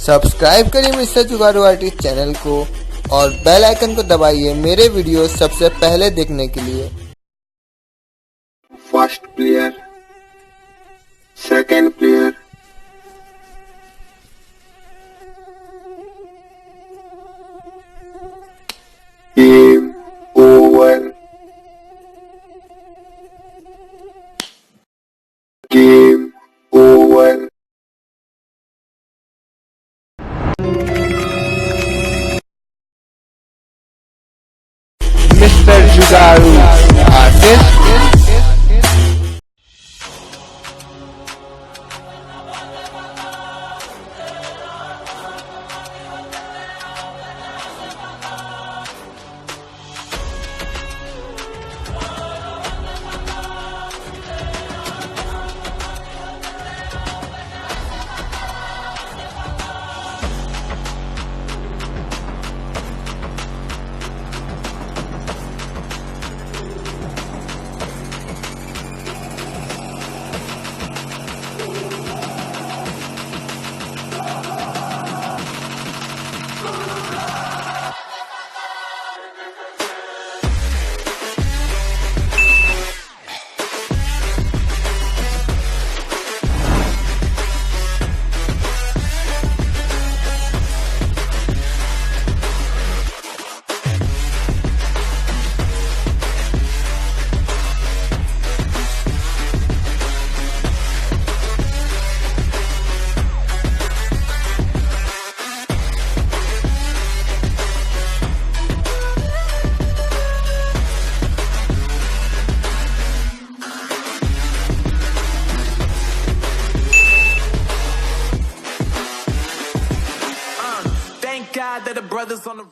Subscribe करिए mister जुगाड़ू artist channel को और बेल आइकन को दबाइए मेरे वीडियो सबसे पहले देखने के लिए। First player, second player, game over, game over. Mister जुगाड़ू artist. God that the brothers on the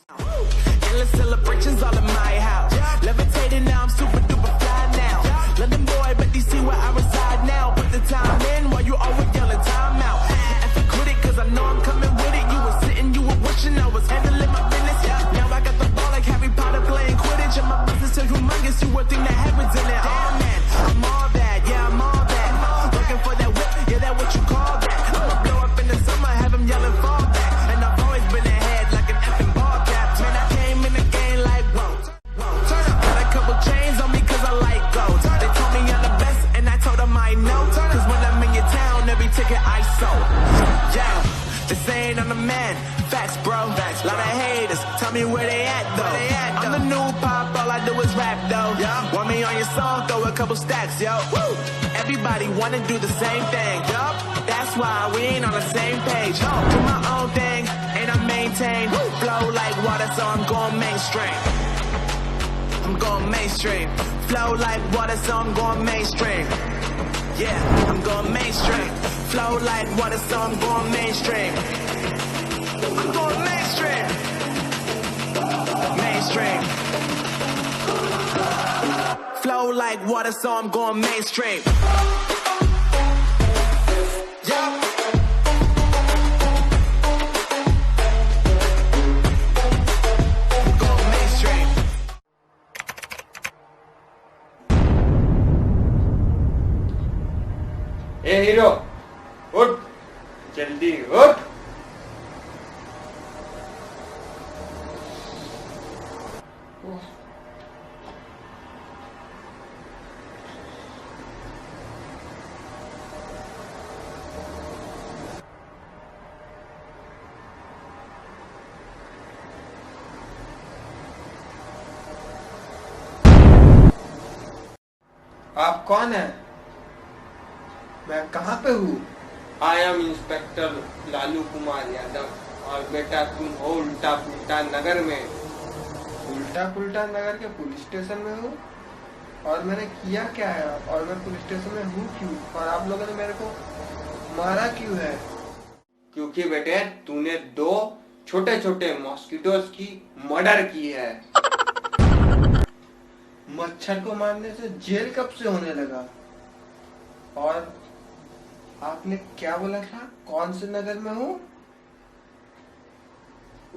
endless celebrations all in my house. Levitating now, I'm super duper fly now. London boy, but DC where I reside now. Put the time in while you always yelling time out. If you quit it, cause I know I'm coming with it. You were sitting, you were wishing I was handling my business. Now I got the ball like Harry Potter playing Quidditch. And my business is humongous, you would think that happens in it. Oh man, I'm all that, yeah, I'm all that. Looking for that whip, yeah, that what you call that. I'ma blow up in the summer, have him yelling fall back. And I've always been ahead like an effing ball cap. Man, I came in the game like, whoa, turn up. Got a couple chains on me cause I like gold. They told me I'm the best and I told them I know. Cause when I'm in your town, every ticket I sold. Yeah, this ain't on the man. Facts, bro. Lot of haters, tell me where they at though. I'm the new pop, all I do is rap though. Want me on your song, throw a couple stacks, yo. Woo! Everybody wanna do the same thing, yo. That's why we ain't on the same page. Do my own thing, and I maintain. Flow like water, so I'm going mainstream. I'm going mainstream. Flow like water, so I'm going mainstream. Yeah, I'm going mainstream. Flow like water, so I'm going mainstream. I'm going mainstream. Mainstream. Flow like water, so I'm going mainstream. Yeah. Going mainstream. A hero उठ, जल्दी उठ। आप कौन है? मैं कहाँ पे हूँ? I am inspector Lalu Kumar Yadav और बेटा तुम हो उल्टा पुल्टा नगर में। उल्टा पुल्टा नगर के पुलिस स्टेशन में हूँ और मैंने किया क्या है और मैं पुलिस स्टेशन में हूँ क्यों और आप लोगों ने मेरे को मारा क्यों है? क्योंकि बेटे तूने 2 छोटे छोटे मॉस्किटोज की मर्डर की है। मच्छर को मारने से जेल कब से होने लगा? और आपने क्या बोला था? कौन से नगर में हूँ?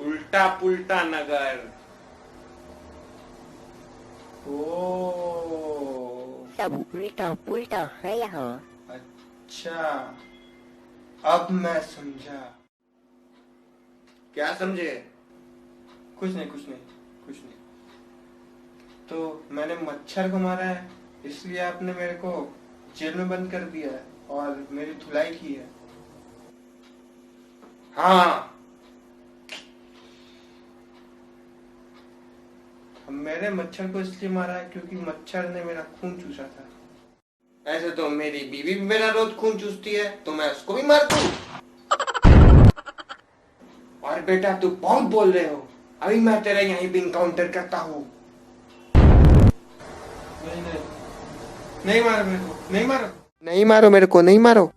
उल्टा पुल्टा नगर। सब उल्टा पुल्टा है यहाँ। अच्छा, अब मैं समझा। क्या समझे? कुछ नहीं कुछ नहीं कुछ नहीं। तो मैंने मच्छर को मारा है, इसलिए आपने मेरे को जेल में बंद कर दिया है और मेरी धुलाई की है। हाँ, मैंने मच्छर को इसलिए मारा है क्योंकि मच्छर ने मेरा खून चूसा था। ऐसे तो मेरी बीवी भी मेरा रोज खून चूसती है, तो मैं उसको भी मार दूं? और बेटा तू बहुत बोल रहे हो, अभी मैं तेरा यहीं भी इनकाउंटर करता हूँ। नहीं नहीं नहीं मारो मेरे को, नहीं मारो, नहीं मारो मेरे को, नहीं मारो।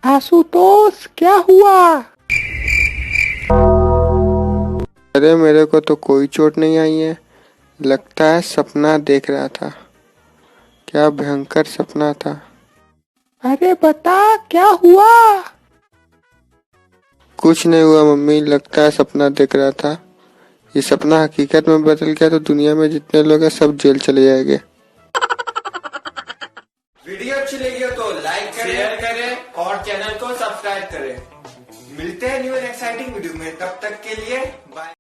आशुतोष क्या हुआ? अरे मेरे को तो कोई चोट नहीं आई है, लगता है सपना देख रहा था। क्या भयंकर सपना था। अरे बता क्या हुआ? कुछ नहीं हुआ मम्मी, लगता है सपना देख रहा था। ये सपना हकीकत में बदल गया तो दुनिया में जितने लोग हैं सब जेल चले जाएंगे। वीडियो अच्छी लगी हो तो लाइक करें, शेयर करें और चैनल को सब्सक्राइब करें। मिलते हैं न्यू एक्साइटिंग वीडियो में, तब तक के लिए बाय।